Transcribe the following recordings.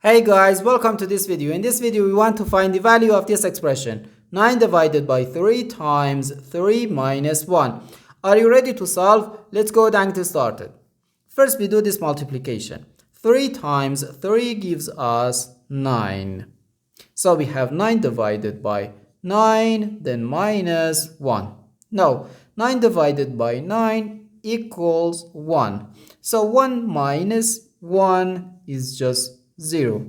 Hey guys, welcome to this video. In this video, we want to find the value of this expression 9 divided by 3 times 3 minus 1. Are you ready to solve? Let's go down to start it. First, we do this multiplication. 3 times 3 gives us 9. So we have 9 divided by 9, then minus 1. No, 9 divided by 9 equals 1. So 1 minus 1 is just 0.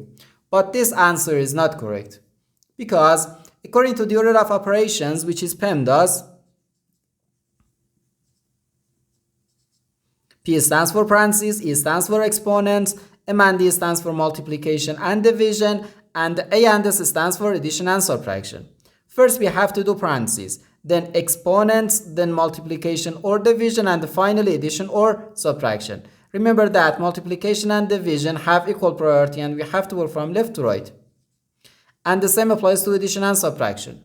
But this answer is not correct because according to the order of operations, which is PEMDAS, P stands for parentheses, E stands for exponents, M and D stands for multiplication and division, and A and S stands for addition and subtraction. First we have to do parentheses, then exponents, then multiplication or division, and finally addition or subtraction. Remember that multiplication and division have equal priority and we have to work from left to right. And the same applies to addition and subtraction.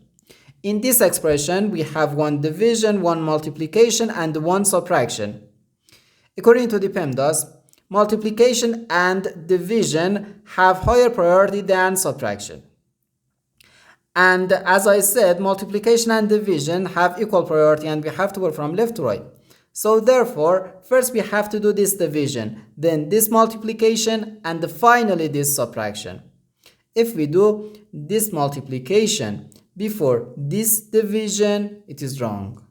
In this expression, we have one division, one multiplication, and one subtraction. According to the PEMDAS, multiplication and division have higher priority than subtraction. And as I said, multiplication and division have equal priority and we have to work from left to right. So therefore, first we have to do this division, then this multiplication, and finally this subtraction. If we do this multiplication before this division, it is wrong.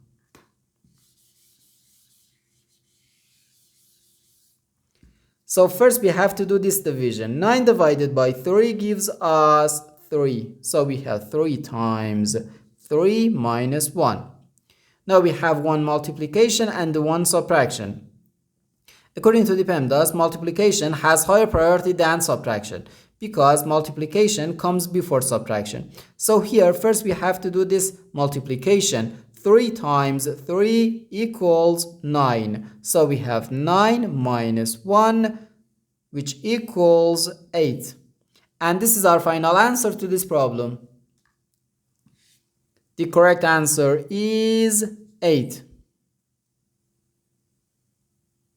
So first we have to do this division. 9 divided by 3 gives us 3. So we have 3 times 3 minus 1. Now we have one multiplication and one subtraction. According to the PEMDAS, multiplication has higher priority than subtraction because multiplication comes before subtraction. So here first we have to do this multiplication. 3 times 3 equals 9. So we have 9 minus 1, which equals 8. And this is our final answer to this problem. The correct answer is 8.